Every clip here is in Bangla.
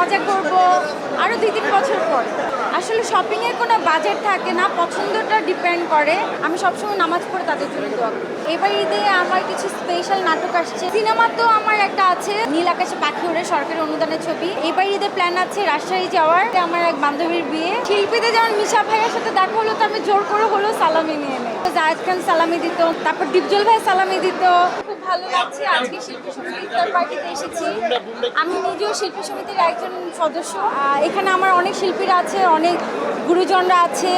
মজা করব আরও 2-3 বছর পর। আসলে শপিংয়ের কোনো বাজেট থাকে না, পছন্দটা ডিপেন্ড করে। আমি সবসময় নামাজ পড়ে তাদের জন্য দোয়া করি। এবার ঈদে আমার কিছু স্পেশাল নাটক আসছে। সিনেমা তো আমার একটা আছে, নীল আকাশে পাখি ওড়ে, সরকারি অনুদানের ছবি। এবার ঈদে প্ল্যান আছে রাজশাহী যাওয়ার, আমার এক বান্ধবীর বিয়ে। শিল্পীদের যেমন মিশা ভাইয়ের সাথে দেখা হলো, তো আমি জোর করে হলো সালামি নিয়ে নেই। জায়েদ খান সালামি দিত, তারপর ডিপজল ভাই সালামি দিত। খুব ভালো লাগছে। আজকে শিল্পী সমিতির ইফতার পার্টিতে এসেছি। আমি নিজেও শিল্পী সমিতির একজন সদস্য। এখানে আমার অনেক শিল্পীরা আছে, অনেক গুরুজনরা আছে,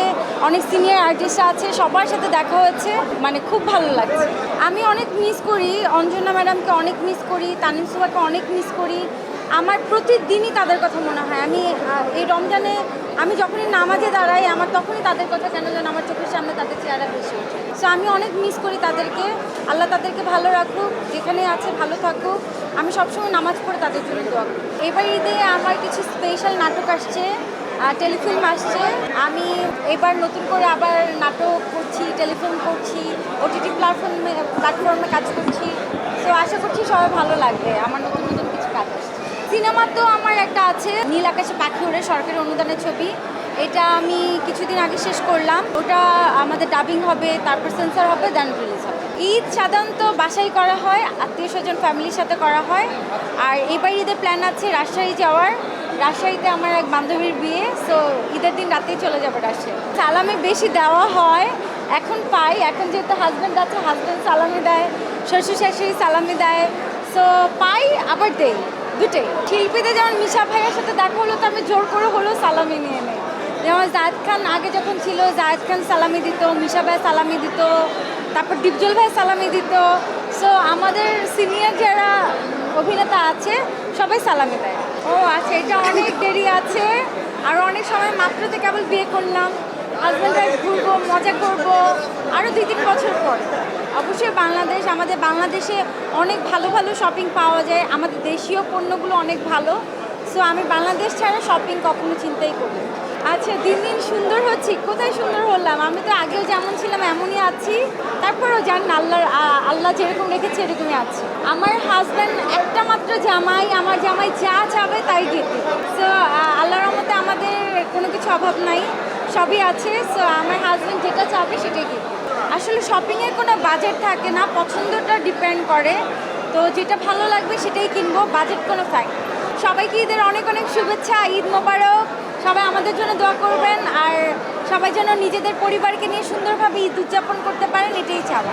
অনেক সিনিয়র আর্টিস্টরা আছে, সবার সাথে দেখা হয়েছে, মানে খুব ভালো লাগছে। আমি অনেক মিস করি অঞ্জনা ম্যাডামকে, অনেক মিস করি তানিম সুবাকে, অনেক মিস করি। আমার প্রতিদিনই তাদের কথা মনে হয়। আমি এই রমজানে আমি যখনই নামাজে দাঁড়াই, আমার তখনই তাদের কথা কেন যেন আমার চোখের সামনে তাদের চেহারা ভেসে ওঠে। সো আমি অনেক মিস করি তাদেরকে। আল্লাহ তাদেরকে ভালো রাখুক, যেখানে আছে ভালো থাকুক। আমি সবসময় নামাজ পড়ে তাদের জন্য দোয়া করি। এবার ঈদে আমার কিছু স্পেশাল নাটক আসছে, টেলিফিল্ম আসছে। আমি এবার নতুন করে আবার নাটক করছি, টেলিফিল্ম করছি, ওটিটি প্ল্যাটফর্মে কাজ করছি। তো আশা করছি সবাই ভালো লাগবে। আমার নতুন নতুন কিছু কাজ আসছে। সিনেমা তো আমার একটা আছে, নীল আকাশে পাখি ওড়ে, সরকারি অনুদানের ছবি। এটা আমি কিছুদিন আগে শেষ করলাম। ওটা আমাদের ডাবিং হবে, তারপর সেন্সর হবে, দেন রিলিজ হবে। ঈদ সাধারণত বাসায় করা হয়, আত্মীয় স্বজন ফ্যামিলির সাথে করা হয়। আর এবার ঈদের প্ল্যান আছে রাজশাহী যাওয়ার। রাজশাহীতে আমার এক বান্ধবীর বিয়ে, সো ঈদের দিন রাতেই চলে যাবো রাজশাহী। সালামি বেশি দেওয়া হয়, এখন পাই। এখন যেহেতু হাজব্যান্ড আছে, হাজব্যান্ড সালামি দেয়, শ্বশুর শাশুড়ি সালামি দেয়। সো পাই আবার দেই, দুটোই। শিল্পীদের যেমন মিশা ভাইয়ের সাথে দেখা হলো, তো আমি জোর করে হলো সালামি নিয়ে নেই। যেমন জায়েদ খান আগে যখন ছিল, জায়েদ খান সালামি দিত, মিশা ভাই সালামি দিত, তারপর ডিপজল ভাই সালামি দিত। সো আমাদের সিনিয়র যারা অভিনেতা আছে সবাই সালামি দেয়। ও আচ্ছা, এটা অনেক দেরি আছে, আরও অনেক সময়। মাত্র তো কেবল বিয়ে করলাম, হাজব্যান্ড ওয়াইফ ঘুরবো, মজা করবো আরও 2-3 বছর পর। অবশ্যই বাংলাদেশ, আমাদের বাংলাদেশে অনেক ভালো ভালো শপিং পাওয়া যায়, আমাদের দেশীয় পণ্যগুলো অনেক ভালো। সো আমি বাংলাদেশ ছাড়া শপিং কখনো চিন্তাই করি। আচ্ছা, দিন দিন সুন্দর হচ্ছি। কোথায় সুন্দর হলাম? আমি তো আগেও যেমন ছিলাম এমনই আছি। তারপরেও জান আল্লাহ যেরকম রেখেছে এরকমই আছে। আমার হাজব্যান্ড একটা মাত্র জামাই, আমার জামাই যা চাবে তাই দিতে। সো আল্লাহর রহমতে আমাদের কোনো কিছু অভাব নাই, সবই আছে। সো আমার হাজব্যান্ড যেটা চাবে সেটাই দিতে। আসলে শপিংয়ের কোনো বাজেট থাকে না, পছন্দটা ডিপেন্ড করে। তো যেটা ভালো লাগবে সেটাই কিনবো, বাজেট কোনো ফ্যাক্ট। সবাইকে ঈদের অনেক অনেক শুভেচ্ছা, ঈদ মোবারক। সবাই আমাদের জন্য দোয়া করবেন, আর সবাই যেন নিজেদের পরিবারকে নিয়ে সুন্দরভাবে ঈদ উদযাপন করতে পারেন, এটাই চাওয়া।